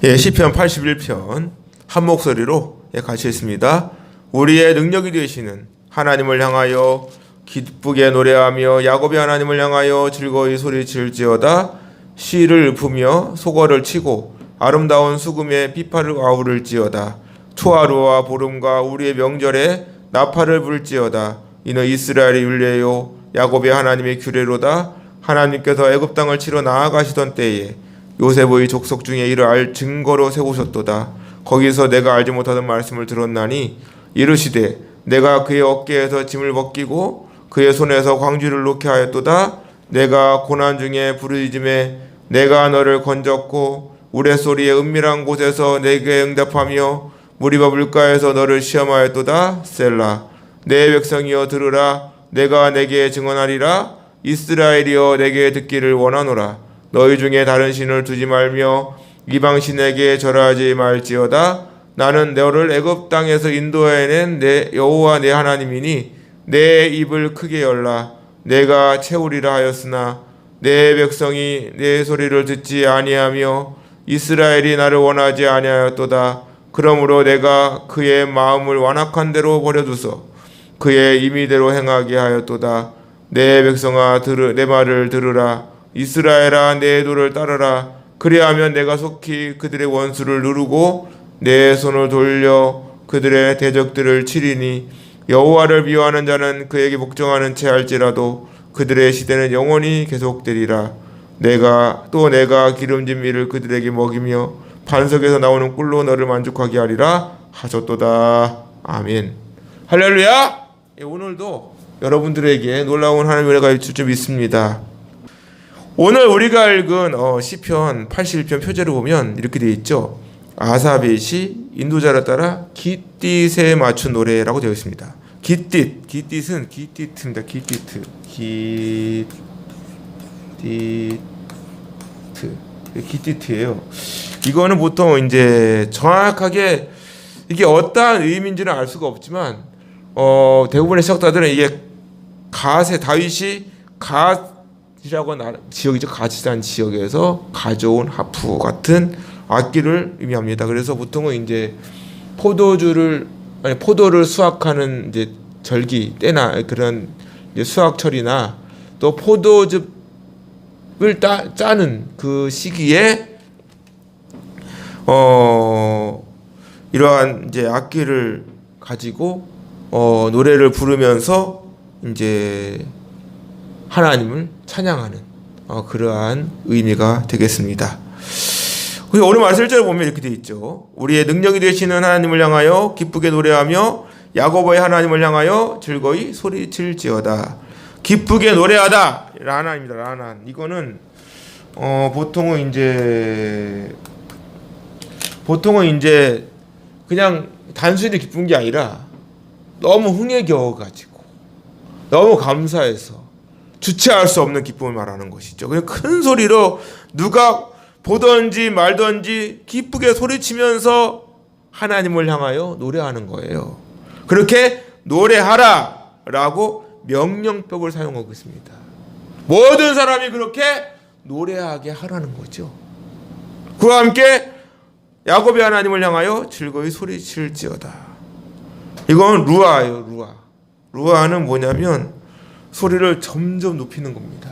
시편 81편 한 목소리로 같이 읽습니다. 우리의 능력이 되시는 하나님을 향하여 기쁘게 노래하며 야곱의 하나님을 향하여 즐거이 소리칠지어다. 시를 읊으며 소거를 치고 아름다운 수금에 비파를 아우를지어다. 초하루와 보름과 우리의 명절에 나팔을 불지어다. 이는 이스라엘의 율례요 야곱의 하나님의 규례로다. 하나님께서 애굽 땅을 치러 나아가시던 때에 요셉의 족속 중에 이를 알 증거로 세우셨도다. 거기서 내가 알지 못하던 말씀을 들었나니 이르시되 내가 그의 어깨에서 짐을 벗기고 그의 손에서 광주를 놓게 하였도다. 내가 고난 중에 부르짖음에 내가 너를 건졌고 우레소리의 은밀한 곳에서 내게 응답하며 무리바 물가에서 너를 시험하였도다. 셀라. 내 백성이여 들으라. 내가 내게 증언하리라. 이스라엘이여 내게 듣기를 원하노라. 너희 중에 다른 신을 두지 말며 이방 신에게 절하지 말지어다. 나는 너를 애굽 땅에서 인도해낸 내 여호와 내 하나님이니 내 입을 크게 열라. 내가 채우리라 하였으나 내 백성이 내 소리를 듣지 아니하며 이스라엘이 나를 원하지 아니하였도다. 그러므로 내가 그의 마음을 완악한 대로 버려두소 그의 임의대로 행하게 하였도다. 내 백성아 내 말을 들으라. 이스라엘아 내 도를 따르라. 그리하면 내가 속히 그들의 원수를 누르고 내 손을 돌려 그들의 대적들을 치리니 여호와를 미워하는 자는 그에게 복종하는 채 할지라도 그들의 시대는 영원히 계속되리라. 내가 기름진 밀을 그들에게 먹이며 반석에서 나오는 꿀로 너를 만족하게 하리라 하셨도다. 아멘. 할렐루야. 오늘도 여러분들에게 놀라운 하나님의 은혜가 있을 줄 믿습니다. 오늘 우리가 읽은 시편 81편 표제를 보면 이렇게 되어 있죠. 아삽의 시 인도자를 따라 깃딧에 맞춘 노래라고 되어 있습니다. 깃딧은 깃딧입니다. 깃딧이에요. 이거는 보통 이제 정확하게 이게 어떠한 의미인지는 알 수가 없지만 대부분의 해석자들은 이게 다윗이 갓이라고 지역이죠. 갓이라는 지역에서 가져온 하프 같은 악기를 의미합니다. 그래서 보통은 이제 포도를 수확하는 이제 절기 때나 그런 이제 수확철이나 또 포도즙을 짜는 그 시기에 이러한 이제 악기를 가지고 노래를 부르면서 이제 하나님을 찬양하는 그러한 의미가 되겠습니다. 오늘 말씀 1절에 보면 이렇게 되어 있죠. 우리의 능력이 되시는 하나님을 향하여 기쁘게 노래하며 야곱의 하나님을 향하여 즐거이 소리칠지어다. 기쁘게 노래하다. 라나입니다. 라나. 이거는 보통은 이제 그냥 단순히 기쁜 게 아니라 너무 흥에 겨워가지고 너무 감사해서 주체할 수 없는 기쁨을 말하는 것이죠. 그냥 큰 소리로 누가 보든지 말든지 기쁘게 소리치면서 하나님을 향하여 노래하는 거예요. 그렇게 노래하라 라고 명령법을 사용하고 있습니다. 모든 사람이 그렇게 노래하게 하라는 거죠. 그와 함께 야곱의 하나님을 향하여 즐거이 소리칠지어다. 이건 루아예요. 루아는 뭐냐면 소리를 점점 높이는 겁니다.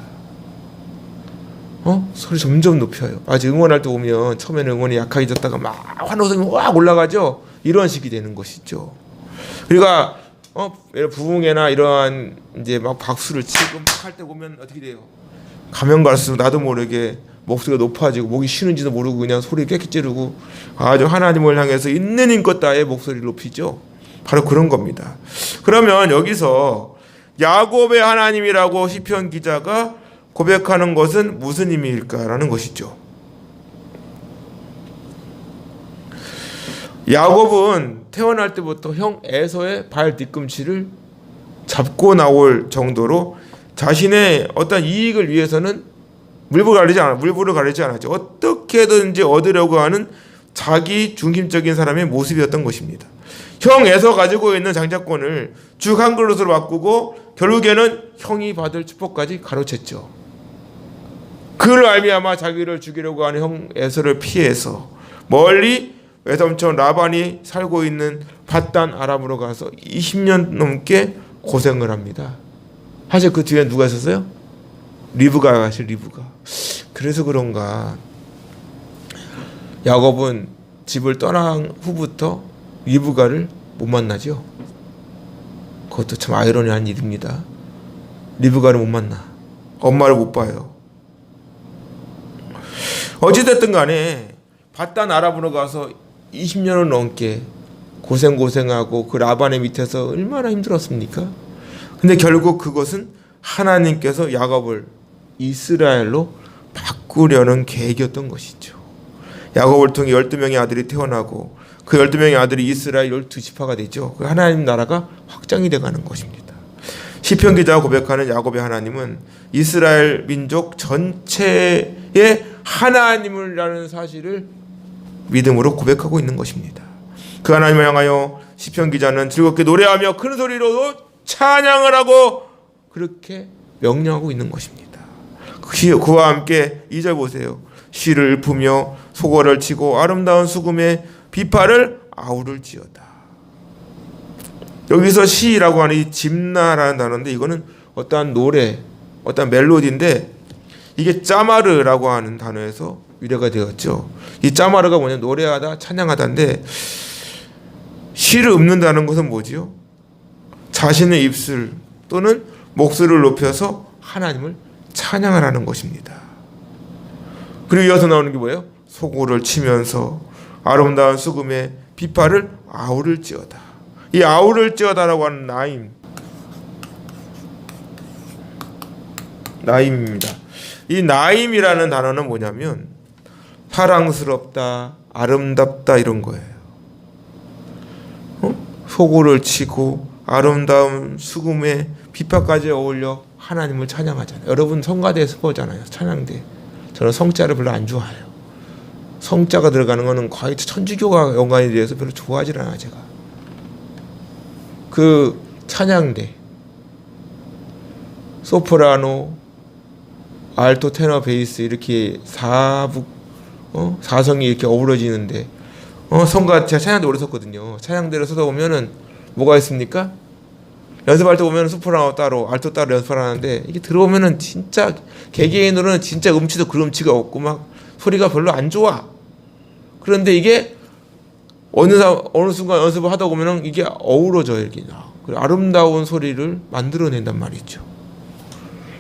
소리 점점 높여요. 아직 응원할 때 보면 처음에는 응원이 약해졌다가 막 환호성이 확 올라가죠. 이런 식이 되는 것이죠. 그러니까 부흥회나 이러한 이제 막 박수를 치고 막 할 때 보면 어떻게 돼요? 가면 갈수록 나도 모르게 목소리가 높아지고 목이 쉬는지도 모르고 그냥 소리 깨끗이 찌르고 아주 하나님을 향해서 있는 힘껏 다해 목소리를 높이죠. 바로 그런 겁니다. 그러면 여기서 야곱의 하나님이라고 시편 기자가 고백하는 것은 무슨 의미일까라는 것이죠. 야곱은 태어날 때부터 형 에서의 발 뒤꿈치를 잡고 나올 정도로 자신의 어떤 이익을 위해서는 물부를 가리지 않았죠. 어떻게든지 얻으려고 하는 자기 중심적인 사람의 모습이었던 것입니다. 형 에서 가지고 있는 장자권을 죽 한 그릇으로 바꾸고 결국에는 형이 받을 축복까지 가로챘죠. 그를 알미암아 자기를 죽이려고 하는 형 에서를 피해서 멀리 외삼촌 라반이 살고 있는 밧단 아람으로 가서 20년 넘게 고생을 합니다. 사실 그 뒤에 누가 있었어요? 리브가가 가실 리브가. 그래서 그런가 야곱은 집을 떠난 후부터 리브가를 못 만나죠. 그것도 참 아이러니한 일입니다. 리브가를 못 만나. 엄마를 못 봐요. 어찌됐든 간에 밧단 아람으로 가서 20년을 넘게 고생하고 그 라반의 밑에서 얼마나 힘들었습니까? 근데 결국 그것은 하나님께서 야곱을 이스라엘로 바꾸려는 계획이었던 것이죠. 야곱을 통해 12명의 아들이 태어나고 그 12명의 아들이 이스라엘 12지파가 되죠. 그 하나님 나라가 확장이 돼가는 것입니다. 시편 기자가 고백하는 야곱의 하나님은 이스라엘 민족 전체의 하나님이라는 사실을 믿음으로 고백하고 있는 것입니다. 그 하나님을 향하여 시편 기자는 즐겁게 노래하며 큰 소리로 찬양을 하고 그렇게 명령하고 있는 것입니다. 그와 함께 2절 보세요. 시를 읊으며 소고를 치고 아름다운 수금에 비파를 아우를지어다. 여기서 시라고 하는 이 짐나라는 단어인데 이거는 어떠한 노래, 어떠한 멜로디인데 이게 짜마르라고 하는 단어에서 유래가 되었죠. 이 짜마르가 뭐냐, 노래하다, 찬양하다인데 시를 읊는다는 것은 뭐지요? 자신의 입술 또는 목소리를 높여서 하나님을 찬양하라는 것입니다. 그리고 이어서 나오는 게 뭐예요? 소고를 치면서 아름다운 수금에 비파를 아우를지어다. 이 아우를지어다라고 하는 나임입니다. 이 나임이라는 단어는 뭐냐면 사랑스럽다, 아름답다 이런 거예요. 소고를 치고 아름다운 수금에 비파까지 어울려 하나님을 찬양하잖아요. 여러분 성가대에서 보잖아요. 찬양대. 저는 성자를 별로 안 좋아해요. 성자가 들어가는 거는 거의 천주교가 연관이 돼서 별로 좋아하지 않아요. 제가 그 찬양대 소프라노, 알토, 테너, 베이스 이렇게 사성이 이렇게 어우러지는데 성가 제가 찬양대 오래 섰거든요. 찬양대를 서다 보면은 뭐가 있습니까? 연습할 때 보면 소프라노 따로, 알토 따로 연습을 하는데 이게 들어오면은 진짜 개개인으로는 진짜 음치도 그 음치가 없고 막 소리가 별로 안 좋아. 그런데 이게 어느 순간 연습을 하다 보면은 이게 어우러져요. 이렇게 아름다운 소리를 만들어낸단 말이죠.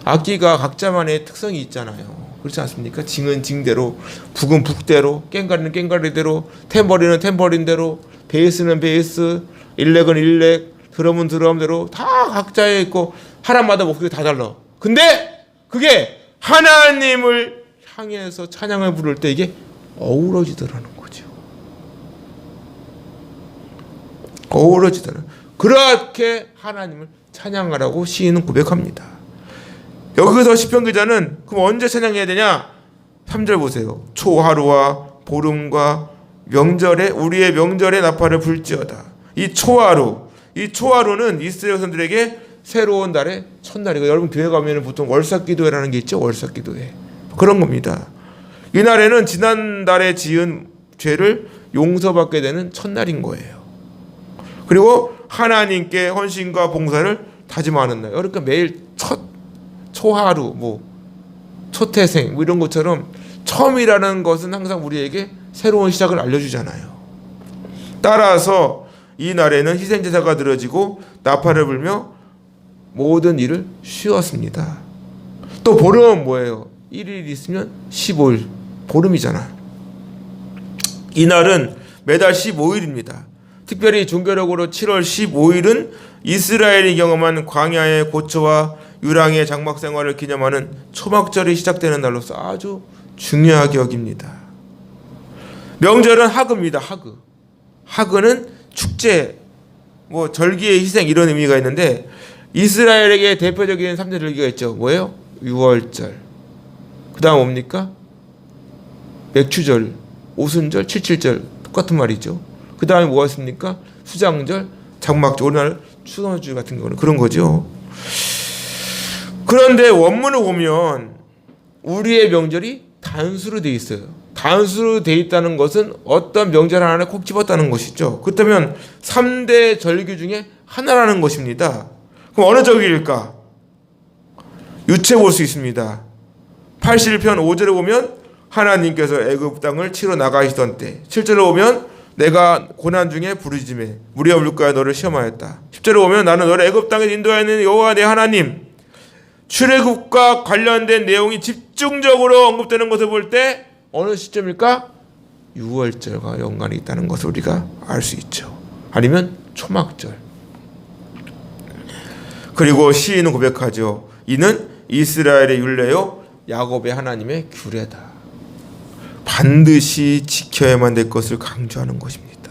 악기가 각자만의 특성이 있잖아요. 그렇지 않습니까? 징은 징대로, 북은 북대로, 깽가리는 깽가리대로, 탬버린은 탬버린대로, 베이스는 베이스, 일렉은 일렉, 드럼은 드럼대로 다 각자에 있고 사람마다 목소리 다 달라. 근데 그게 하나님을 향해서 찬양을 부를 때 이게 어우러지더라는 거죠. 어우러지더라. 그렇게 하나님을 찬양하라고 시인은 고백합니다. 여기서 시편 기자는 그럼 언제 찬양해야 되냐? 3절 보세요. 초하루와 보름과 명절에 우리의 명절에 나팔을 불지어다. 이 초하루는 이스라엘 백성들에게 새로운 달의 첫날이고, 여러분 교회 가면 보통 월삭기도회라는 게 있죠. 월삭기도회 그런 겁니다. 이 날에는 지난달에 지은 죄를 용서받게 되는 첫날인 거예요. 그리고 하나님께 헌신과 봉사를 다짐하는 날. 그러니까 매일 초하루, 초태생 이런 것처럼 처음이라는 것은 항상 우리에게 새로운 시작을 알려주잖아요. 따라서 이 날에는 희생제사가 드려지고 나팔을 불며 모든 일을 쉬었습니다. 또 보름은 뭐예요? 1일 있으면 15일 보름이잖아. 이 날은 매달 15일입니다. 특별히 종교력으로 7월 15일은 이스라엘이 경험한 광야의 고초와 유랑의 장막 생활을 기념하는 초막절이 시작되는 날로서 아주 중요하게 여깁니다. 명절은 하그입니다. 하그는 축제, 절기의 희생 이런 의미가 있는데 이스라엘에게 대표적인 3대 절기가 있죠. 뭐예요? 유월절. 그 다음 뭡니까? 맥추절, 오순절, 칠칠절 똑같은 말이죠. 그 다음에 뭐가 있습니까? 수장절, 장막절, 우리나라 추석절 같은 거는 그런 거죠. 그런데 원문을 보면 우리의 명절이 단수로 되어 있어요. 단수로 돼 있다는 것은 어떤 명절 하나를 콕 집었다는 것이죠. 그렇다면 3대 절기 중에 하나라는 것입니다. 그럼 어느 절기일까? 유추해 볼 수 있습니다. 81편 5절에 보면 하나님께서 애굽 땅을 치러 나가시던 때, 7절에 보면 내가 고난 중에 부르짖음에 무리와 물가에 너를 시험하였다. 10절에 보면 나는 너를 애굽 땅에 인도하는 여호와 내 하나님. 출애굽과 관련된 내용이 집중적으로 언급되는 것을 볼 때 어느 시점일까? 6월절과 연관이 있다는 것을 우리가 알 수 있죠. 아니면 초막절. 그리고 시인은 고백하죠. 이는 이스라엘의 율례요 야곱의 하나님의 규례다. 반드시 지켜야만 될 것을 강조하는 것입니다.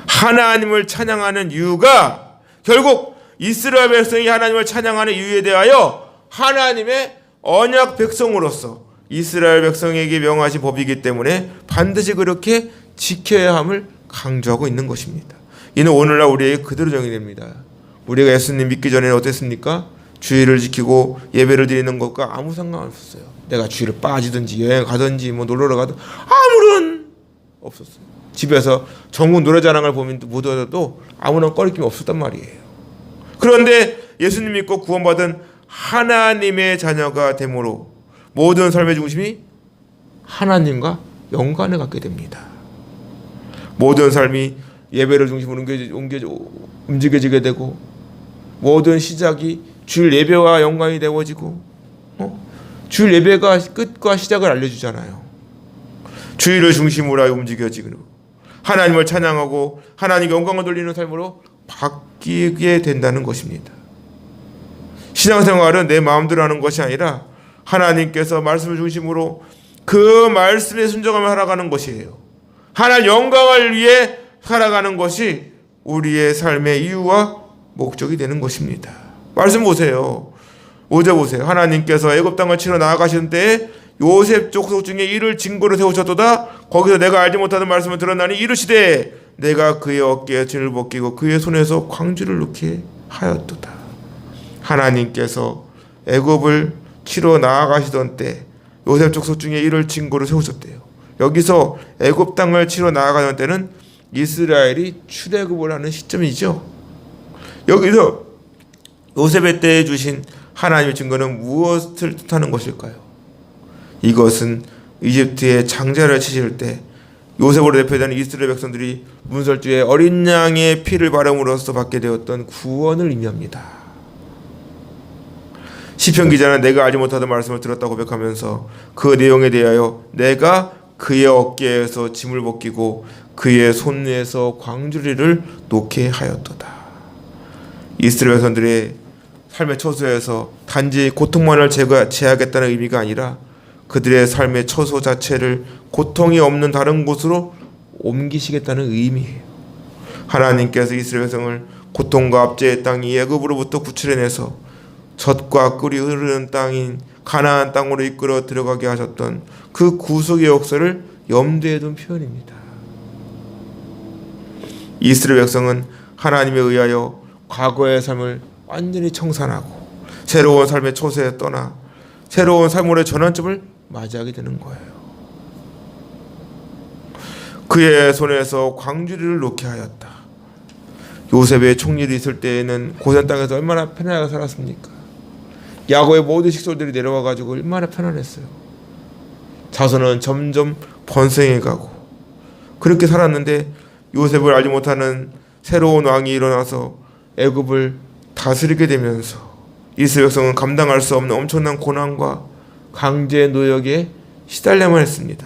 하나님을 찬양하는 이유가 결국 이스라엘 백성이 하나님을 찬양하는 이유에 대하여 하나님의 언약 백성으로서 이스라엘 백성에게 명하신 법이기 때문에 반드시 그렇게 지켜야 함을 강조하고 있는 것입니다. 이는 오늘날 우리에게 그대로 적용됩니다. 우리가 예수님 믿기 전에 어땠습니까? 주일을 지키고 예배를 드리는 것과 아무 상관없었어요. 내가 주일을 빠지든지 여행 가든지 뭐 놀러 가든 아무런 없었어요. 집에서 전국 노래자랑을 보면 보더라도 아무런 꺼리낌이 없었단 말이에요. 그런데 예수님 믿고 구원받은 하나님의 자녀가 됨으로 모든 삶의 중심이 하나님과 연관을 갖게 됩니다. 모든 삶이 예배를 중심으로 움직여지게 되고 모든 시작이 주일 예배와 연관이 되어지고 주일 예배가 끝과 시작을 알려주잖아요. 주일을 중심으로 하여 움직여지고 하나님을 찬양하고 하나님께 영광을 돌리는 삶으로 바뀌게 된다는 것입니다. 신앙생활은 내 마음대로 하는 것이 아니라 하나님께서 말씀을 중심으로 그 말씀에 순종하며 살아가는 것이에요. 하나님 영광을 위해 살아가는 것이 우리의 삶의 이유와 목적이 되는 것입니다. 말씀 보세요. 5절 보세요. 하나님께서 애굽 땅을 치러 나아가신 때에 요셉 족속 중에 이를 징고로 세우셨도다. 거기서 내가 알지 못하는 말씀을 들었나니 이르시되 내가 그의 어깨에 진을 벗기고 그의 손에서 광주를 놓게 하였도다. 하나님께서 애굽을 치러 나아가시던 때 요셉 족속 중에 이를 징고로 세우셨대요. 여기서 애굽 땅을 치러 나아가던 때는 이스라엘이 출애굽을 하는 시점이죠. 여기서 요셉의 때에 주신 하나님의 증거는 무엇을 뜻하는 것일까요? 이것은 이집트의 장자를 치실 때 요셉으로 대표되는 이스라엘 백성들이 문설주에 어린 양의 피를 바름으로써 받게 되었던 구원을 의미합니다. 시편 기자는 내가 알지 못하던 말씀을 들었다고 고백하면서 그 내용에 대하여 내가 그의 어깨에서 짐을 벗기고 그의 손에서 광주리를 놓게 하였도다. 이스라엘 백성들의 삶의 처소에서 단지 고통만을 제하겠다는 의미가 아니라 그들의 삶의 처소 자체를 고통이 없는 다른 곳으로 옮기시겠다는 의미예요. 하나님께서 이스라엘 백성을 고통과 압제의 땅 애굽으로부터 구출해내서 젖과 꿀이 흐르는 땅인 가나안 땅으로 이끌어 들어가게 하셨던 그 구속의 역사를 염두에 둔 표현입니다. 이스라엘 백성은 하나님에 의하여 과거의 삶을 완전히 청산하고 새로운 삶의 처소에 떠나 새로운 삶으로의 전환점을 맞이하게 되는 거예요. 그의 손에서 광주리를 놓게 하였다. 요셉의 총리로 있을 때에는 고센 땅에서 얼마나 편안하게 살았습니까? 야곱의 모든 식솔들이 내려와 가지고 얼마나 편안했어요. 자손은 점점 번성해 가고 그렇게 살았는데 요셉을 알지 못하는 새로운 왕이 일어나서 애굽을 다스리게 되면서 이스라엘 백성은 감당할 수 없는 엄청난 고난과 강제 노역에 시달려야만 했습니다.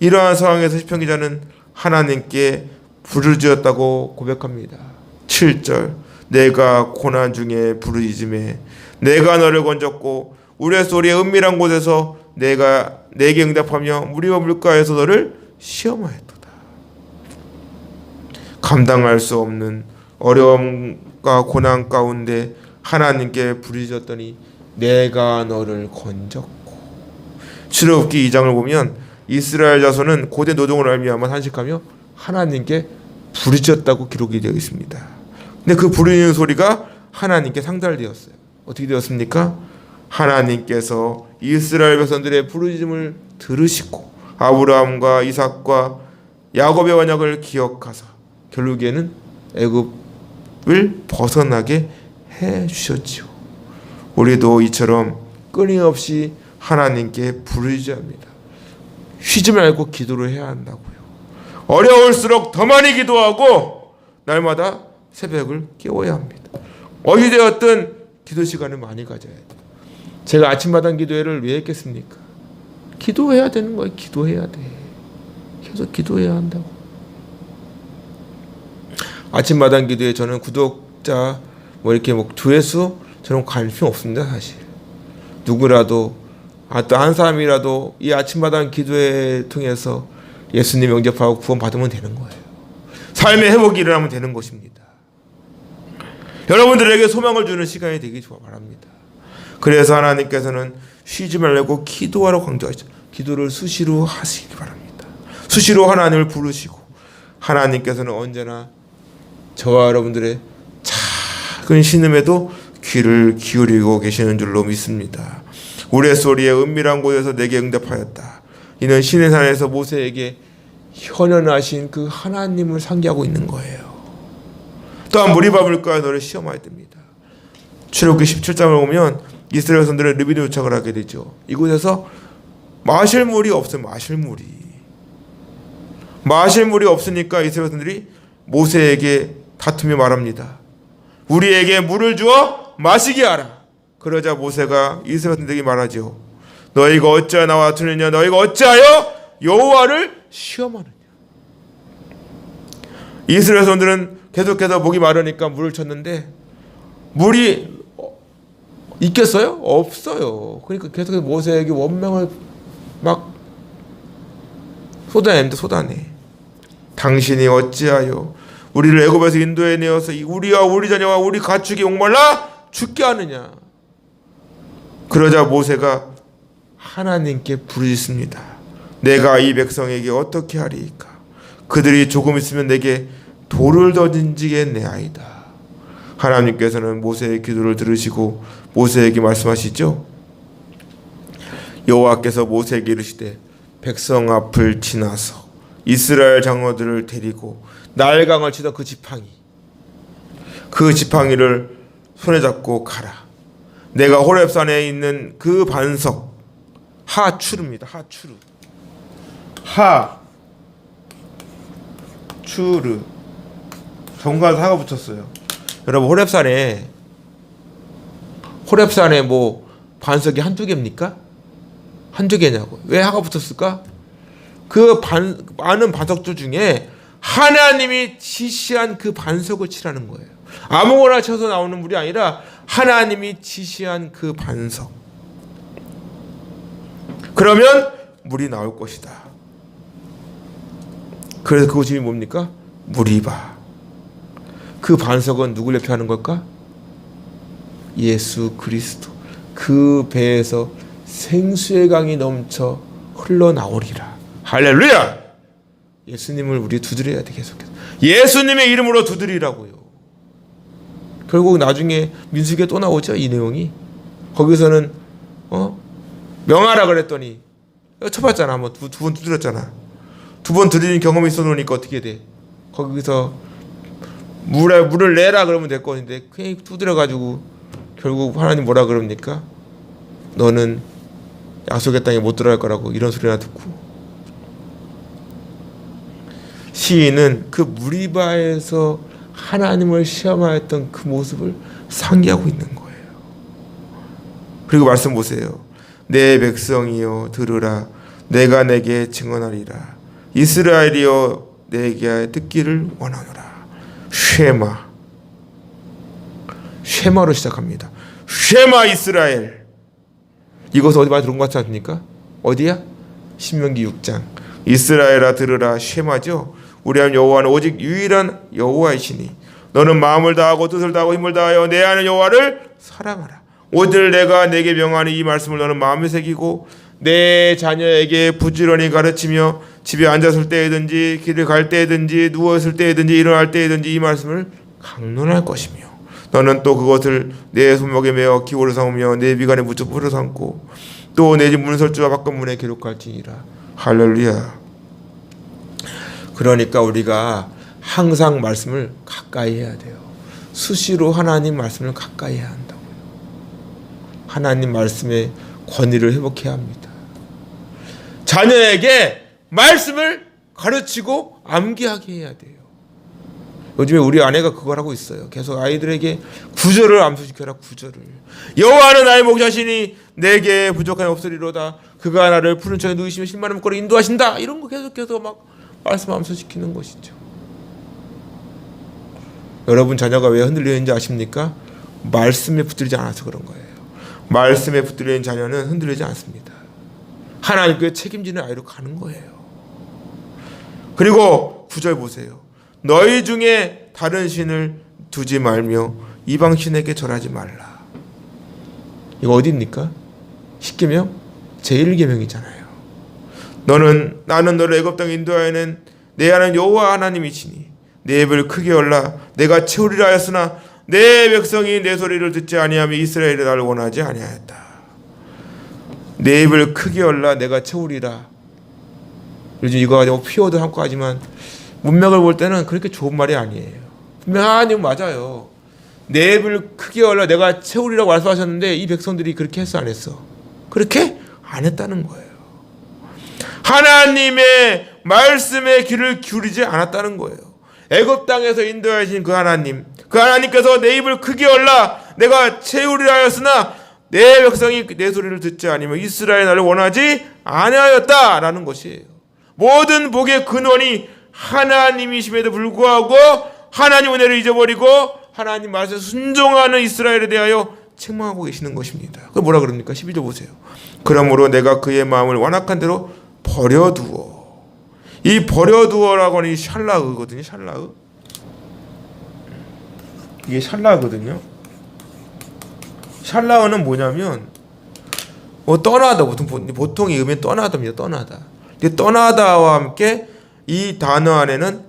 이러한 상황에서 시편 기자는 하나님께 부르짖었다고 고백합니다. 7절 내가 고난 중에 부르짖음에 내가 너를 건졌고 우레소리의 은밀한 곳에서 내가 내게 응답하며 무리와 물가에서 너를 시험하였도다. 감당할 수 없는 어려움과 고난 가운데 하나님께 부르짖었더니 내가 너를 건졌고. 출애굽기 2장을 보면 이스라엘 자손은 고대 노동을 말미암아 한식하며 하나님께 부르짖었다고 기록이 되어 있습니다. 근데 그 부르짖는 소리가 하나님께 상달되었어요. 어떻게 되었습니까? 하나님께서 이스라엘 백성들의 부르짖음을 들으시고 아브라함과 이삭과 야곱의 언약을 기억하사 결국에는 애굽을 벗어나게 해 주셨지요. 우리도 이처럼 끊임없이 하나님께 부르짖어야 합니다. 쉬지 말고 기도를 해야 한다고요. 어려울수록 더 많이 기도하고 날마다 새벽을 깨워야 합니다. 어디 되었든 기도 시간을 많이 가져야 돼요. 제가 아침마당 기도회를 왜 했겠습니까? 기도해야 되는 거예요. 기도해야 돼. 계속 기도해야 한다고. 아침마당 기도회 저는 구독자 이렇게 조회수 저는 관심 없습니다. 사실 누구라도 또 한 사람이라도 이 아침마당 기도회 통해서 예수님 영접하고 구원 받으면 되는 거예요. 삶의 회복이 일어나면 되는 것입니다. 여러분들에게 소망을 주는 시간이 되기 바랍니다. 그래서 하나님께서는 쉬지 말고 기도하라고 강조하시죠. 기도를 수시로 하시기 바랍니다. 수시로 하나님을 부르시고 하나님께서는 언제나 저와 여러분들의 작은 신음에도 귀를 기울이고 계시는 줄로 믿습니다. 우레소리의 은밀한 곳에서 내게 응답하였다. 이는 시내산에서 모세에게 현현하신 그 하나님을 상기하고 있는 거예요. 또한 무리바물과 너를 시험하야 됩니다. 출애굽기 17장을 보면 이스라엘 백성들은 르비dim 도착을 하게 되죠. 이곳에서 마실 물이 없어요. 마실 물이 없으니까 이스라엘 백성들이 모세에게 다투며 말합니다. 우리에게 물을 주어 마시게 하라. 그러자 모세가 이스라엘 백성들에게 말하죠. 너희가 어찌하여 나와 다투느냐? 너희가 어찌하여 여호와를 시험하느냐? 이스라엘 백성들은 계속해서 목이 마르니까 물을 쳤는데 물이 있겠어요? 없어요. 그러니까 계속해서 모세에게 원망을 막 쏟아내. 당신이 어찌하여 우리를 애굽에서 인도해 내어서 우리와 우리 자녀와 우리 가축이 목말라 죽게 하느냐? 그러자 모세가 하나님께 부르짖습니다. 내가 이 백성에게 어떻게 하리이까? 그들이 조금 있으면 내게 돌을 던지겠네아이다. 하나님께서는 모세의 기도를 들으시고 모세에게 말씀하시죠. 여호와께서 모세에게 이르시되 백성 앞을 지나서 이스라엘 장로들을 데리고 나일강을 치던 그 지팡이를 손에 잡고 가라. 내가 호렙산에 있는 그 반석 하추르입니다. 하추르 정관 사가 붙였어요. 여러분 호렙산에 뭐 반석이 한두 개입니까? 한두 개냐고. 왜 하가 붙었을까? 그 많은 반석들 중에 하나님이 지시한 그 반석을 치라는 거예요. 아무거나 쳐서 나오는 물이 아니라 하나님이 지시한 그 반석. 그러면 물이 나올 것이다. 그래서 그것이 뭡니까? 무리바. 그 반석은 누구를 대표하는 걸까? 예수 그리스도. 그 배에서 생수의 강이 넘쳐 흘러나오리라. 할렐루야! 예수님을 우리 두드려야 돼. 계속해서 예수님의 이름으로 두드리라고요. 결국 나중에 민수기에 또 나오죠. 이 내용이. 거기서는 명하라 그랬더니 쳐봤잖아. 한번 두 번 두드렸잖아. 두 번 두드린 경험이 있어 놓으니까 어떻게 돼? 거기서 물을 내라 그러면 될 건데 그냥 두드려가지고 결국 하나님 뭐라 그럽니까? 너는 약속의 땅에 못 들어갈 거라고 이런 소리나 듣고. 시인은 그 무리바에서 하나님을 시험하였던 그 모습을 상기하고 있는 거예요. 그리고 말씀 보세요. 내 백성이여 들으라. 내가 내게 증언하리라. 이스라엘이여 내게 듣기를 원하노라. 쉐마로 시작합니다. 쉐마 이스라엘. 이것은 어디 많이 들은 것 같지 않습니까? 어디야? 신명기 6장. 이스라엘아 들으라. 쉐마죠. 우리 하나님 여호와는 오직 유일한 여호와이시니 너는 마음을 다하고 뜻을 다하고 힘을 다하여 내 하나님 여호와를 사랑하라. 오늘 내가 내게 명하니 이 말씀을 너는 마음에 새기고 내 자녀에게 부지런히 가르치며 집에 앉았을 때든지 길을 갈 때든지 누웠을 때든지 일어날 때든지 이 말씀을 강론할 것이며 너는 또 그것을 내 손목에 메어 기호로 삼으며 내 미간에 묻혀 풀어 삼고 또 내 집 문설주와 바깥문에 기록할지니라. 할렐루야. 그러니까 우리가 항상 말씀을 가까이 해야 돼요. 수시로 하나님 말씀을 가까이 해야 한다고요. 하나님 말씀의 권위를 회복해야 합니다. 자녀에게 말씀을 가르치고 암기하게 해야 돼요. 요즘에 우리 아내가 그걸 하고 있어요. 계속 아이들에게 구절을 암수시켜라. 구절을. 여호와는 나의 목자시니 내게 부족함이 없으리로다. 그가 나를 푸른 청에 누이시며 실마리 물가로 인도하신다. 이런 거 계속해서 막 말씀 암수시키는 것이죠. 여러분 자녀가 왜 흔들리는지 아십니까? 말씀에 붙들리지 않아서 그런 거예요. 말씀에 붙들리는 자녀는 흔들리지 않습니다. 하나님께 책임지는 아이로 가는 거예요. 그리고 9절 보세요. 너희 중에 다른 신을 두지 말며 이방 신에게 절하지 말라. 이거 어디입니까? 10계명 제1계명이잖아요. 나는 너를 애굽 땅에 인도하여낸 내 하나님 여호와 하나님이시니 내 입을 크게 열라 내가 채우리라 하였으나 내 백성이 내 소리를 듣지 아니하며 이스라엘이 나를 원하지 아니하였다. 내 입을 크게 열라 내가 채우리라. 요즘 이거 가지고 피어도 한거 하지만 문맥을 볼 때는 그렇게 좋은 말이 아니에요. 분명 하나님 맞아요. 내 입을 크게 열라 내가 채우리라고 말씀하셨는데 이 백성들이 그렇게 했어 안 했어? 그렇게 안 했다는 거예요. 하나님의 말씀에 귀를 기울이지 않았다는 거예요. 애굽 땅에서 인도하신 그 하나님께서 내 입을 크게 열라 내가 채우리라 하였으나 내 백성이 내 소리를 듣지 아니면 이스라엘 나를 원하지 아니하였다라는 것이에요. 모든 복의 근원이 하나님이심에도 불구하고 하나님 은혜를 잊어버리고 하나님 말씀에 순종하는 이스라엘에 대하여 책망하고 계시는 것입니다. 그 뭐라 그럽니까? 12절 보세요. 그러므로 내가 그의 마음을 완악한 대로 버려두어. 이 버려두어라고 하는 이 샬라흐거든요. 샬라흐. 이게 샬라흐거든요. 샬라흐는 뭐냐면 떠나다. 보통의 의미는 떠나다입니다. 떠나다. 근데 떠나다와 함께 이 단어 안에는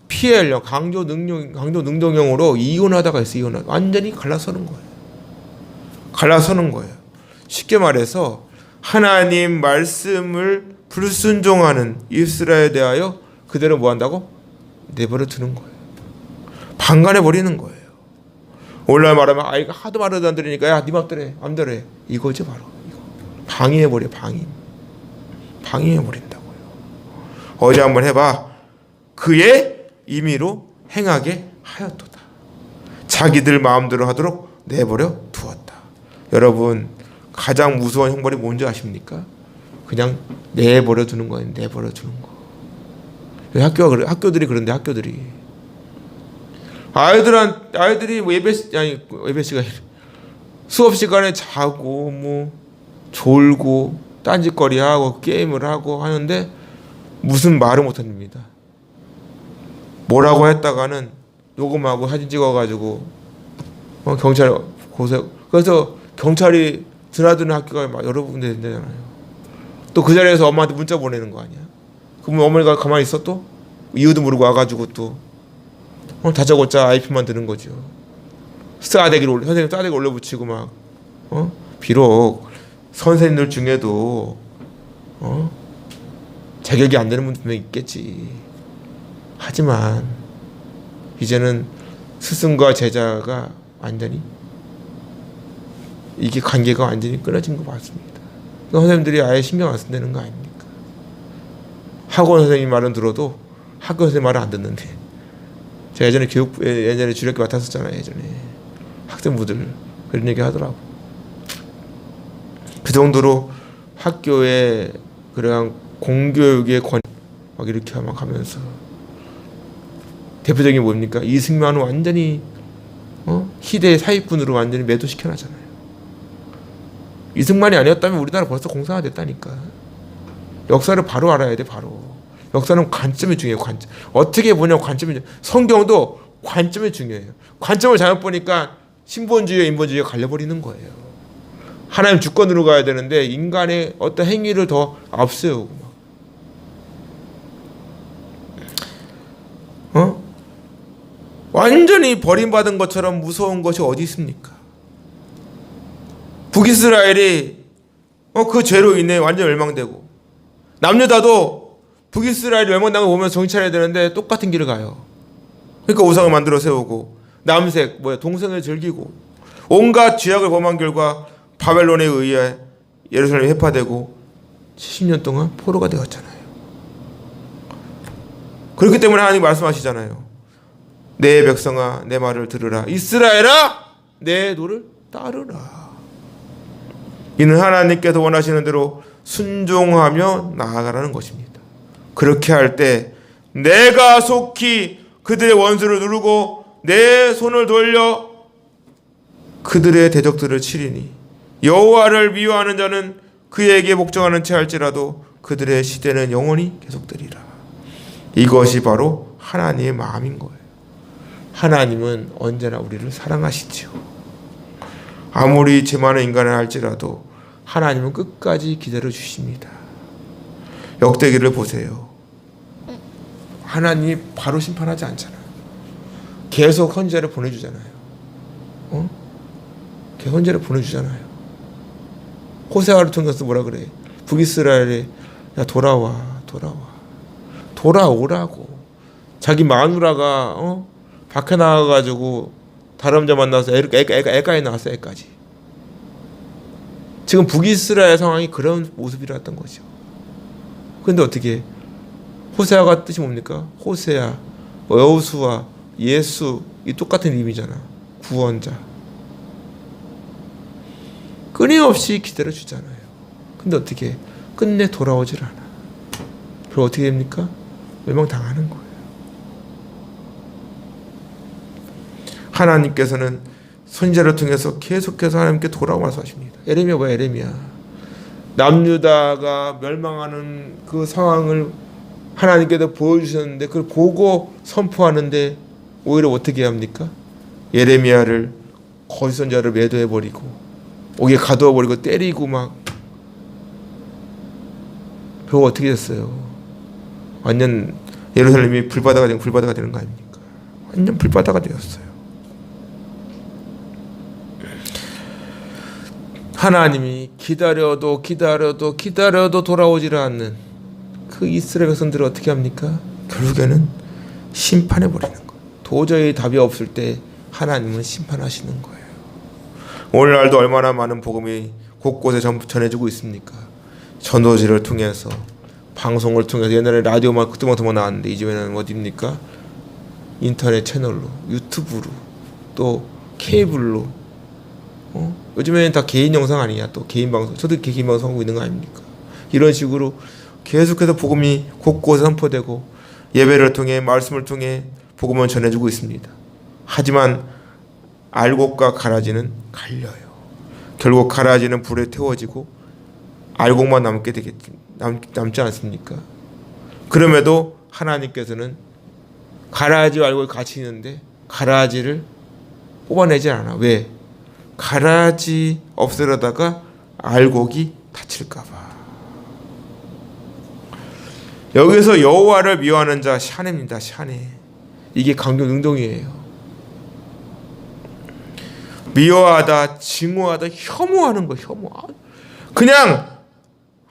피엘령 강조 능동형으로 이혼하다가 있어요. 이혼하다. 완전히 갈라서는 거예요. 갈라서는 거예요. 쉽게 말해서 하나님 말씀을 불순종하는 이스라엘에 대하여 그대로 뭐 한다고? 내버려 두는 거예요. 방관해 버리는 거예요. 오늘날 말하면 아이가 하도 말을 안 들으니까 야, 네 맘대로 해. 맘대로 해. 이거지 바로. 이거. 방임해 버려. 방임해 버린다고요. 어제 한번 해봐. 그의 임의로 행하게 하였도다. 자기들 마음대로 하도록 내버려 두었다. 여러분 가장 무서운 형벌이 뭔지 아십니까? 그냥 내버려 두는 거예요. 내버려 두는 거. 학교들이 그런데 학교들이 아이들이 뭐 예배 시간 수업 시간에 자고 뭐 졸고 딴짓거리 하고 게임을 하고 하는데 무슨 말을 못 합니다. 뭐라고 했다가는 녹음하고 사진 찍어가지고 경찰 고소. 그래서 경찰이 드나드는 학교가 여러 군데 된다잖아요. 또 그 자리에서 엄마한테 문자 보내는 거 아니야? 그럼 어머니가 가만히 있어 또? 이유도 모르고 와가지고 또 다짜고짜 IP만 드는 거죠. 선생님 싸대기 올려붙이고 막 비록 선생님들 중에도 자격이 안 되는 분들 분명히 있겠지. 하지만 이제는 스승과 제자가 완전히 이게 관계가 완전히 끊어진 것 같습니다. 선생님들이 아예 신경 안 쓴다는 거 아닙니까? 학원 선생님 말은 들어도 학교 선생님 말은 안 듣는데 제가 예전에 주력기 맡았었잖아요. 예전에 학생부들 그런 얘기 하더라고. 그 정도로 학교에 그냥 공교육의 막 이렇게 막 하면서 대표적인 게 뭡니까? 이승만은 완전히 희대의 사기꾼으로 완전히 매도시켜놨잖아요. 이승만이 아니었다면 우리나라 벌써 공산화 됐다니까. 역사를 바로 알아야 돼. 바로. 역사는 관점이 중요해요. 관점. 어떻게 보냐고 관점이. 성경도 관점이 중요해요. 관점을 잘못 보니까 신본주의와 인본주의가 갈려버리는 거예요. 하나님 주권으로 가야 되는데 인간의 어떤 행위를 더 앞세우고 완전히 버림받은 것처럼 무서운 것이 어디 있습니까? 북이스라엘이 그 죄로 인해 완전 멸망되고 남유다도 북이스라엘이 멸망당을 보면서 정신 차려야 되는데 똑같은 길을 가요. 그러니까 우상을 만들어 세우고 남색 동성을 즐기고 온갖 죄악을 범한 결과 바벨론에 의해 예루살렘이 회파되고 70년 동안 포로가 되었잖아요. 그렇기 때문에 하나님 말씀하시잖아요. 내 백성아 내 말을 들으라. 이스라엘아 내 노를 따르라. 이는 하나님께서 원하시는 대로 순종하며 나아가라는 것입니다. 그렇게 할 때 내가 속히 그들의 원수를 누르고 내 손을 돌려 그들의 대적들을 치리니 여호와를 미워하는 자는 그에게 복종하는 채 할지라도 그들의 시대는 영원히 계속되리라. 이것이 바로 하나님의 마음인 거예요. 하나님은 언제나 우리를 사랑하시지요. 아무리 죄 많은 인간을 할지라도 하나님은 끝까지 기다려 주십니다. 역대기를 보세요. 하나님이 바로 심판하지 않잖아요. 계속 선지자를 보내주잖아요. 계속 선지자를 보내주잖아요. 호세아를 통해서 뭐라 그래? 북이스라엘에 야 돌아오라고. 자기 마누라가 밖에 나가가지고 다른 남자 만나서 애까지 나왔어. 애까지. 지금 북이스라엘 상황이 그런 모습이었던 거죠. 그런데 어떻게 호세아가 뜻이 뭡니까? 호세아, 여호수아, 예수 이 똑같은 이름이잖아. 구원자. 끊임없이 기다려주잖아요. 근데 어떻게 끝내 돌아오질 않아. 그럼 어떻게 됩니까? 멸망당하는 거예요. 하나님께서는 선지자를 통해서 계속해서 하나님께 돌아오라고 말씀하십니다. 에레미야 뭐야? 에레미야. 남유다가 멸망하는 그 상황을 하나님께서 보여주셨는데 그걸 보고 선포하는데 오히려 어떻게 합니까? 예레미야를 거짓 선지자를 매도해버리고 옥에 가두어버리고 때리고 막 결국 어떻게 됐어요? 완전 예루살렘이 불바다가 되는 거 아닙니까? 완전 불바다가 되었어요. 하나님이 기다려도 돌아오지를 않는 그 이스라엘 백성들을 어떻게 합니까? 결국에는 심판해버리는 거예요. 도저히 답이 없을 때 하나님은 심판하시는 거예요. 오늘날도 얼마나 많은 복음이 곳곳에 전해지고 있습니까? 전도지를 통해서 방송을 통해서 옛날에 라디오만 그때부터 나왔는데 이제는 어디입니까? 인터넷 채널로 유튜브로 또 케이블로 요즘에는 다 개인 영상 아니냐 또 개인 방송 저도 개인 방송 하고 있는 거 아닙니까? 이런 식으로 계속해서 복음이 곳곳에 선포되고 예배를 통해 말씀을 통해 복음은 전해주고 있습니다. 하지만 알곡과 가라지는 갈려요. 결국 가라지는 불에 태워지고 알곡만 남지 않습니까? 그럼에도 하나님께서는 가라지와 알곡이 같이 있는데 가라지를 뽑아내지 않아. 왜? 가라지 없애려다가 알곡이 다칠까 봐. 여기서 여호와를 미워하는 자 샤네입니다. 샤네. 이게 강경 능동이에요. 미워하다, 증오하다, 혐오하는 거. 혐오. 그냥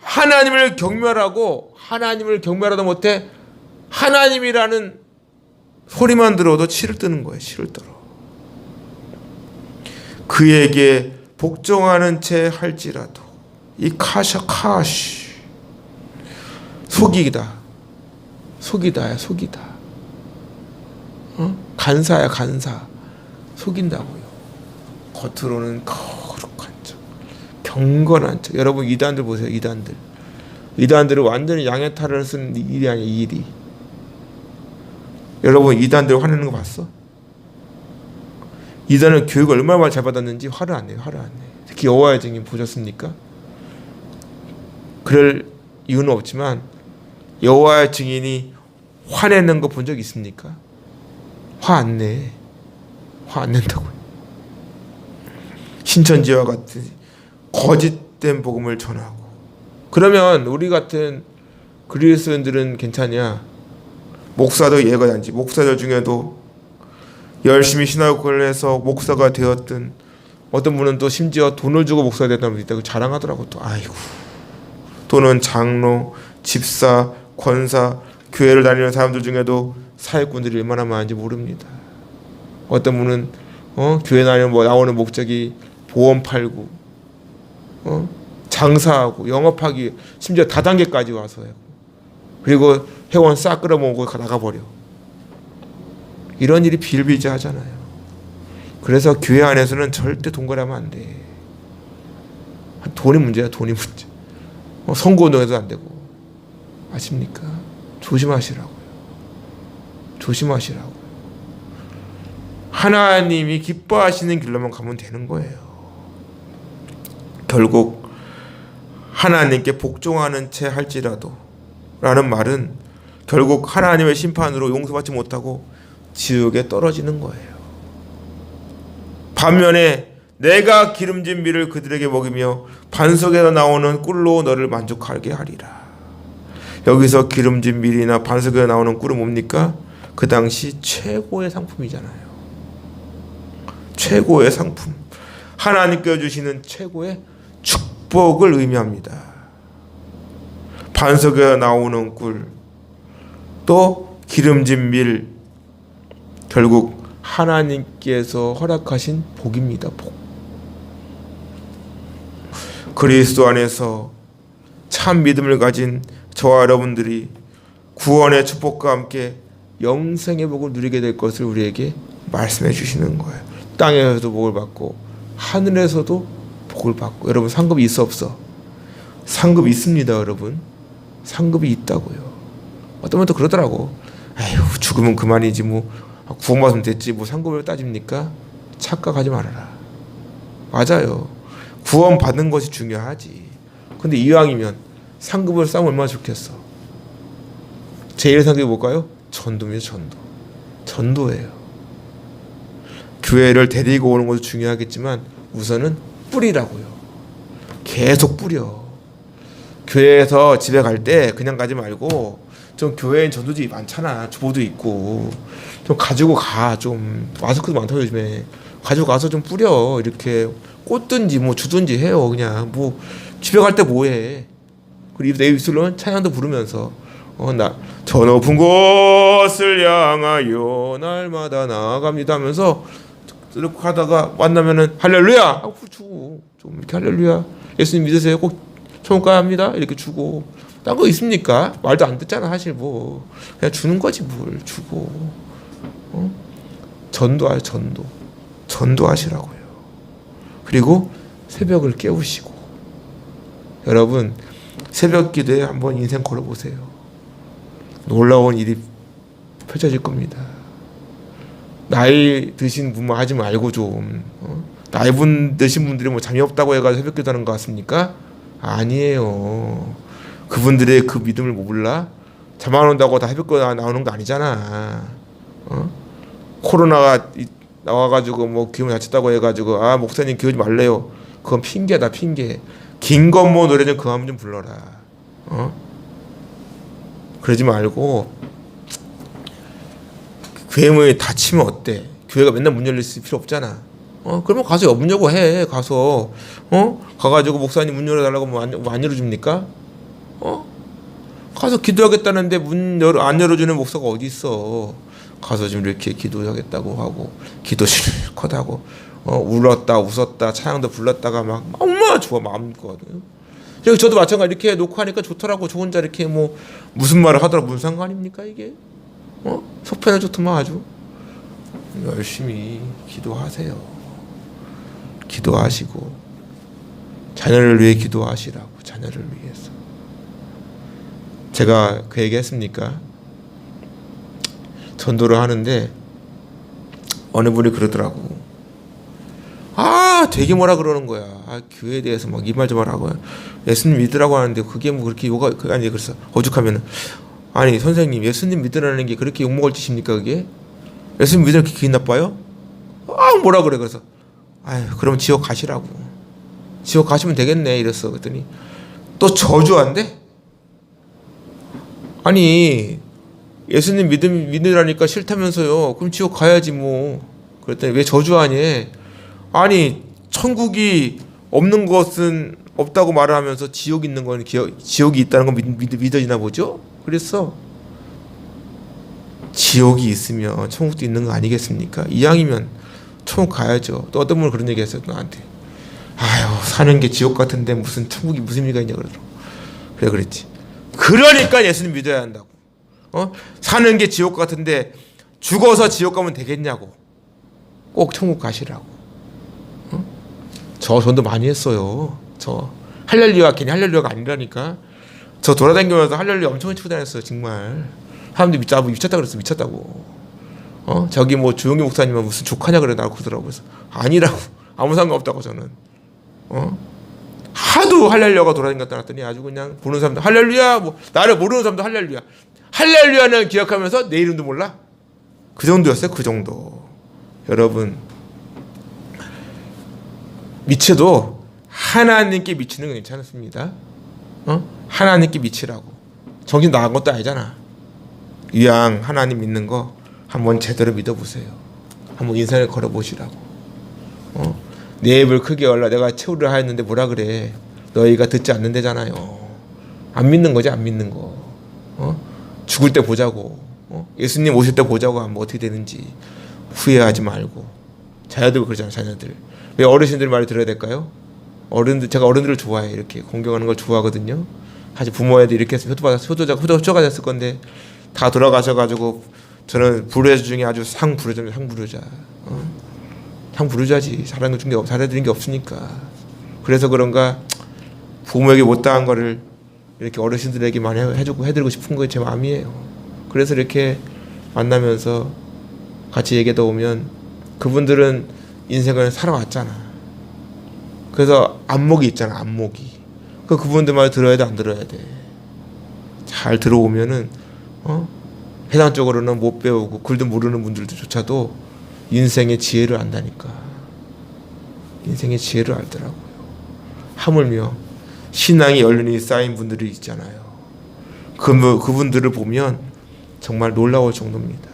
하나님을 경멸하다 못해 하나님이라는 소리만 들어도 치를 뜨는 거예요. 치를 떨어. 그에게 복종하는 채 할지라도 이 카시 속이다. 간사야 간사. 속인다고요. 겉으로는 거룩한 척, 경건한 척. 여러분 이단들 보세요. 이단들은 완전히 양의 탈을 쓴 일이 아니야. 일이. 여러분 이단들 화내는 거 봤어? 이단은 교육을 얼마나 잘 받았는지 화를 안 내요. 특히 여호와의 증인 보셨습니까? 그럴 이유는 없지만 여호와의 증인이 화내는 거 본 적 있습니까? 화 안 낸다고요. 신천지와 같은 거짓된 복음을 전하고. 그러면 우리 같은 그리스도인들은 괜찮냐? 목사도 예가 단지 목사들 중에도 열심히 신학을 해서 목사가 되었든 어떤 분은 또 심지어 돈을 주고 목사가 됐다는 분이 있다고 자랑하더라고. 또 아이고 돈은 장로, 집사, 권사, 교회를 다니는 사람들 중에도 사회꾼들이 얼마나 많은지 모릅니다. 어떤 분은 교회 다니는 나오는 목적이 보험 팔고 장사하고 영업하기, 심지어 다단계까지 와서 해요. 그리고 회원 싹 끌어모으고 나가버려. 이런 일이 비일비재하잖아요. 그래서 교회 안에서는 절대 동거래하면 안 돼. 돈이 문제야, 돈이 문제. 선거운동해도 안 되고. 아십니까? 조심하시라고요. 조심하시라고요. 하나님이 기뻐하시는 길로만 가면 되는 거예요. 결국 하나님께 복종하는 채 할지라도 라는 말은 결국 하나님의 심판으로 용서받지 못하고 지옥에 떨어지는 거예요. 반면에 내가 기름진 밀을 그들에게 먹이며 반석에서 나오는 꿀로 너를 만족하게 하리라. 여기서 기름진 밀이나 반석에서 나오는 꿀은 뭡니까? 그 당시 최고의 상품이잖아요. 최고의 상품. 하나님께 주시는 최고의 축복을 의미합니다. 반석에서 나오는 꿀, 또 기름진 밀, 결국 하나님께서 허락하신 복입니다. 복. 그리스도 안에서 참 믿음을 가진 저와 여러분들이 구원의 축복과 함께 영생의 복을 누리게 될 것을 우리에게 말씀해 주시는 거예요. 땅에서도 복을 받고 하늘에서도 복을 받고. 여러분, 상급이 있어 없어? 상급이 있습니다. 여러분, 상급이 있다고요. 어떤 분도 그러더라고. 에휴, 죽으면 그만이지 뭐 구원받으면 됐지 뭐 상급을 따집니까? 착각하지 말아라. 맞아요. 구원 받는 것이 중요하지. 근데 이왕이면 상급을 쌓으면 얼마나 좋겠어. 제일 상급이 뭘까요? 전도입니다. 전도. 전도예요. 교회를 데리고 오는 것도 중요하겠지만 우선은 뿌리라고요. 계속 뿌려. 교회에서 집에 갈 때 그냥 가지 말고 좀 교회엔 전도지 많잖아. 주보도 있고 좀 가지고 가. 좀 마스크도 많다고 요즘에. 가지고 가서 좀 뿌려. 이렇게 꽂든지 뭐 주든지 해요. 그냥 뭐 집에 갈 때 뭐해. 그리고 내 입술로는 찬양도 부르면서 나 저 높은 곳을 향하여 날마다 나아갑니다 하면서 이렇게 하다가 만나면은 할렐루야 하고 주고, 좀 이렇게 할렐루야 예수님 믿으세요 꼭 천국가야 합니다 이렇게 주고. 딴 거 있습니까? 말도 안 듣잖아 사실. 뭐 그냥 주는 거지 뭘 주고. 전도하여 전도하시라고요. 그리고 새벽을 깨우시고. 여러분, 새벽 기도에 한번 인생 걸어보세요. 놀라운 일이 펼쳐질 겁니다. 나이 드신 분만 하지 말고 좀 나이 드신 분들이 뭐 잠이 없다고 해가지고 새벽 기도하는 것 같습니까? 아니에요. 그분들의 그 믿음을 몰라? 잠 안 온다고 다 새벽 기도 나오는 거 아니잖아. 코로나가 나와가지고 뭐 기분 다쳤다고 해가지고 목사님 기우지 말래요. 그건 핑계다, 핑계. 김건모 노래 좀 그만 좀 불러라. 그러지 말고 교회 문이 닫히면 어때? 교회가 맨날 문 열릴 필요 없잖아. 그러면 가서 문 열고 해. 가서 가가지고 목사님 문 열어달라고 뭐 안 열어줍니까? 가서 기도하겠다는데 안 열어주는 목사가 어디 있어? 가서 좀 이렇게 기도하겠다고 하고 기도 실컷 하고 울었다 웃었다 찬양도 불렀다가 막 얼마나 좋아 마음껏. 저도 마찬가지 이렇게 놓고 하니까 좋더라고. 저 혼자 이렇게 뭐 무슨 말을 하더라고. 무슨 상관입니까 이게? 속편에 좋더만 아주. 열심히 기도하세요. 기도하시고 자녀를 위해 기도하시라고. 자녀를 위해서. 제가 그 얘기 했습니까? 전도를 하는데 어느 분이 그러더라고. 되게 뭐라 그러는 거야. 교회에 대해서 막 이 말 좀 하라고. 예수님 믿으라고 하는데 그게 뭐 그렇게 아니 그래서 오죽하면은 아니 선생님 예수님 믿으라는 게 그렇게 욕먹을 짓입니까 그게? 예수님 믿으면 그렇게 기분 나빠요? 뭐라 그래. 그래서 그럼 지옥 가시라고. 지옥 가시면 되겠네 이랬어. 그랬더니 또 저주한대. 아니 예수님 믿으라니까 싫다면서요. 그럼 지옥 가야지 뭐. 그랬더니 왜 저주하니? 아니 천국이 없는 것은 없다고 말을 하면서 지옥 있는 건 지옥이 있다는 건 믿어지나 보죠? 그래서 지옥이 있으면 천국도 있는 거 아니겠습니까? 이왕이면 천국 가야죠. 또 어떤 분은 그런 얘기 했어요. 나한테. 아유, 사는 게 지옥 같은데 무슨 천국이 무슨 의미가 있냐 그러더라고. 그래 그랬지. 그러니까 예수님 믿어야 한다고. 사는 게 지옥 같은데 죽어서 지옥 가면 되겠냐고. 꼭 천국 가시라고. 저 전도 많이 했어요. 저 할렐루야 괜히 할렐루야가 아니라니까. 저 돌아다니면서 할렐루야 엄청 치고 다녔어요. 정말. 사람들이 미쳤다 그랬어. 미쳤다고. 저기 뭐 주영기 목사님은 무슨 족하냐 그러더라고요. 그래서 아니라고. 아무 상관없다고 저는. 하도 할렐루야가 돌아다녔다 놨더니 아주 그냥 보는 사람도 할렐루야, 뭐 나를 모르는 사람도 할렐루야. 할렐루야는 기억하면서 내 이름도 몰라. 그 정도였어요. 그 정도. 여러분, 미쳐도 하나님께 미치는 건 괜찮습니다. 하나님께 미치라고. 정신 나간 것도 아니잖아. 이왕 하나님 믿는 거 한번 제대로 믿어보세요. 한번 인생을 걸어보시라고. 내 입을 크게 열라. 내가 채우려 하였는데 뭐라 그래. 너희가 듣지 않는다잖아요. 안 믿는 거지, 안 믿는 거. 죽을 때 보자고. 예수님 오실 때 보자고 하면 어떻게 되는지 후회하지 말고. 자녀들 그러잖아. 자녀들 왜 어르신들 말을 들어야 될까요? 제가 어른들을 좋아해. 이렇게 공경하는 걸 좋아하거든요. 사실 부모애들 이렇게 해서 효도가 됐을 건데 다 돌아가셔가지고 저는 불효자 중에 아주 상불효자입니다. 상불효자. 상불효자지. 잘해드린 게 없으니까. 그래서 그런가 부모에게 못당한 거를 이렇게 어르신들에게 많이 해드리고 싶은 게 제 마음이에요. 그래서 이렇게 만나면서 같이 얘기하다 보면 그분들은 인생을 살아왔잖아. 그래서 안목이 있잖아. 안목이. 그분들 말 들어야 돼, 안 들어야 돼. 잘 들어오면은 해당 쪽으로는 못 배우고 글도 모르는 분들조차도 인생의 지혜를 안다니까. 인생의 지혜를 알더라고요. 하물며 신앙이 연륜이 쌓인 분들이 있잖아요. 그분들을 보면 정말 놀라울 정도입니다.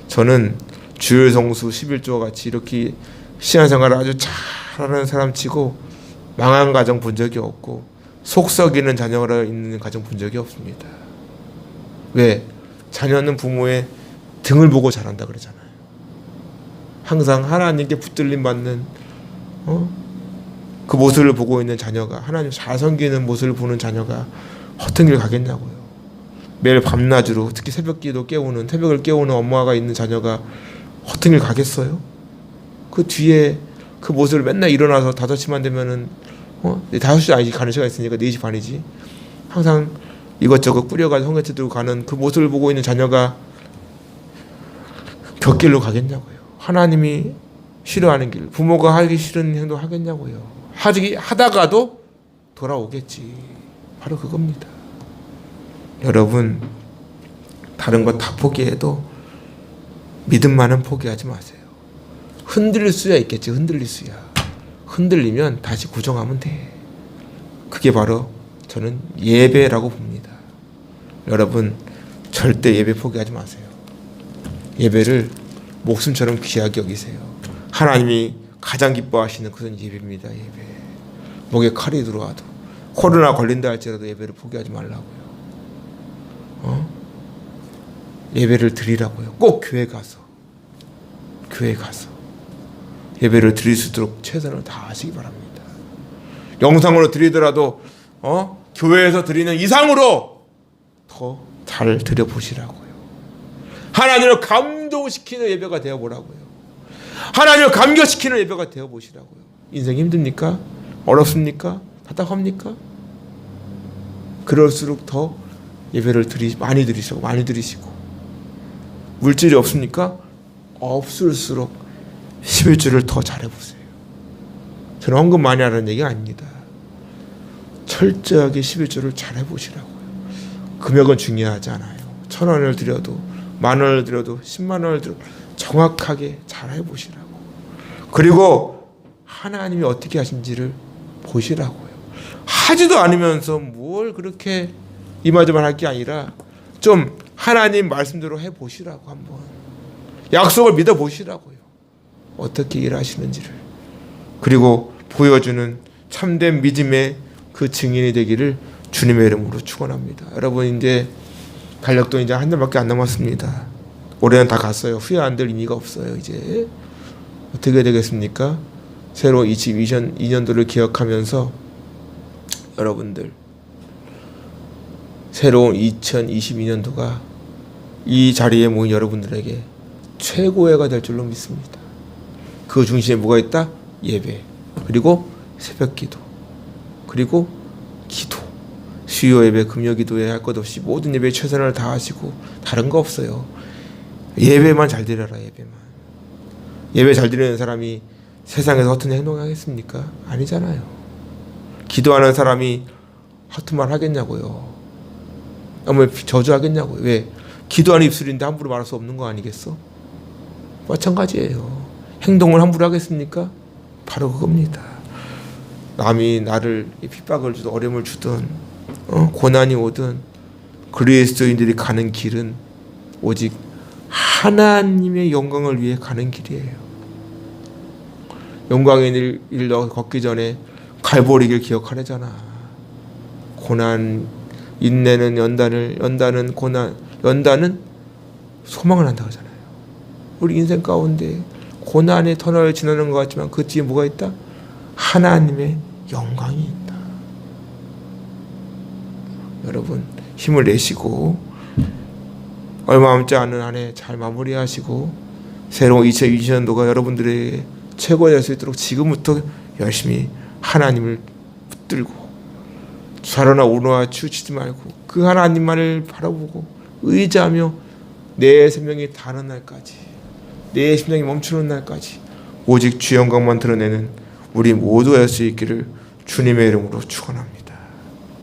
저는 주일 성수 11조와 같이 이렇게 신앙생활을 아주 잘하는 사람 치고 망한 가정 본 적이 없고 속 썩이는 자녀가 있는 가정 본 적이 없습니다. 왜? 자녀는 부모의 등을 보고 자란다 그러잖아요. 항상 하나님께 붙들림 받는 그 모습을 보고 있는 자녀가, 하나님 잘 섬기는 모습을 보는 자녀가 허튼 길 가겠냐고요. 매일 밤낮으로 특히 새벽을 깨우는 엄마가 있는 자녀가 허튼 길 가겠어요? 그 뒤에 그 모습을 맨날 일어나서 5시만 되면은 5시 아니지, 가는 시간 있으니까 4시 반이지. 항상 이것저것 뿌려가지고 성경책 들고 가는 그 모습을 보고 있는 자녀가 곁길로 가겠냐고요. 하나님이 싫어하는 길, 부모가 하기 싫은 행동 하겠냐고요. 하다가도 돌아오겠지. 바로 그겁니다. 여러분, 다른 거 다 포기해도 믿음만은 포기하지 마세요. 흔들릴 수야 있겠지. 흔들릴 수야. 흔들리면 다시 고정하면 돼. 그게 바로 저는 예배라고 봅니다. 여러분, 절대 예배 포기하지 마세요. 예배를 목숨처럼 귀하게 여기세요. 하나님이 가장 기뻐하시는 것은 예배입니다. 예배. 목에 칼이 들어와도 코로나 걸린다 할지라도 예배를 포기하지 말라고요. 예배를 드리라고요. 꼭 교회 가서 예배를 드릴 수 있도록 최선을 다하시기 바랍니다. 영상으로 드리더라도 교회에서 드리는 이상으로 더 잘 드려보시라고요. 하나님을 감동시키는 예배가 되어보라고요. 하나님을 감격시키는 예배가 되어보시라고요. 인생 힘듭니까? 어렵습니까? 답답합니까? 그럴수록 더 예배를 많이 드리시고 물질이 없습니까? 없을수록 11조를 더 잘해보세요. 저는 헌금 많이 하라는 얘기가 아닙니다. 철저하게 11조를 잘해보시라고요. 금액은 중요하지 않아요. 1,000원을 드려도 10,000원을 드려도 10만 원을 드려도 정확하게 잘해보시라고. 그리고 하나님이 어떻게 하신지를 보시라고요. 하지도 않으면서 뭘 그렇게 이마저만 할 게 아니라 좀 하나님 말씀대로 해보시라고. 한번 약속을 믿어보시라고요. 어떻게 일하시는지를. 그리고 보여주는 참된 믿음의 그 증인이 되기를 주님의 이름으로 축원합니다. 여러분 이제 달력도 이제 한 달밖에 안 남았습니다. 올해는 다 갔어요. 후회 안 될 의미가 없어요. 이제 어떻게 되겠습니까? 새로운 22년도를 기억하면서 여러분들 새로운 2022년도가 이 자리에 모인 여러분들에게 최고의 해가 될 줄로 믿습니다. 그 중심에 뭐가 있다? 예배, 그리고 새벽기도, 그리고 기도, 수요 예배, 금요 기도에 할 것 없이 모든 예배에 최선을 다하시고 다른 거 없어요. 예배만 잘 드려라. 예배만. 예배 잘 드리는 사람이 세상에서 허튼 행동을 하겠습니까? 아니잖아요. 기도하는 사람이 허튼 말 하겠냐고요. 저주하겠냐고요. 왜? 기도하는 입술인데 함부로 말할 수 없는 거 아니겠어? 마찬가지예요. 행동을 함부로 하겠습니까? 바로 그겁니다. 남이 나를 핍박을 주든 어려움을 주든 고난이 오든 그리스도인들이 가는 길은 오직 하나님의 영광을 위해 가는 길이에요. 영광의 일로 걷기 전에 갈보리 길 기억하래잖아. 고난, 인내는 연단은 고난, 연단은 소망을 한다고 하잖아요. 우리 인생 가운데 고난의 터널을 지나는 것 같지만 그 뒤에 뭐가 있다? 하나님의 영광이 있다. 여러분 힘을 내시고 얼마 남지 않은 한 해 잘 마무리하시고 새로운 2020년도가 여러분들의 최고가 될 수 있도록 지금부터 열심히 하나님을 붙들고 좌로나 우로나 치우치지 말고 그 하나님만을 바라보고 의지하며 내 생명이 다는 날까지, 내 심장이 멈추는 날까지 오직 주 영광만 드러내는 우리 모두가 될 수 있기를 주님의 이름으로 축원합니다.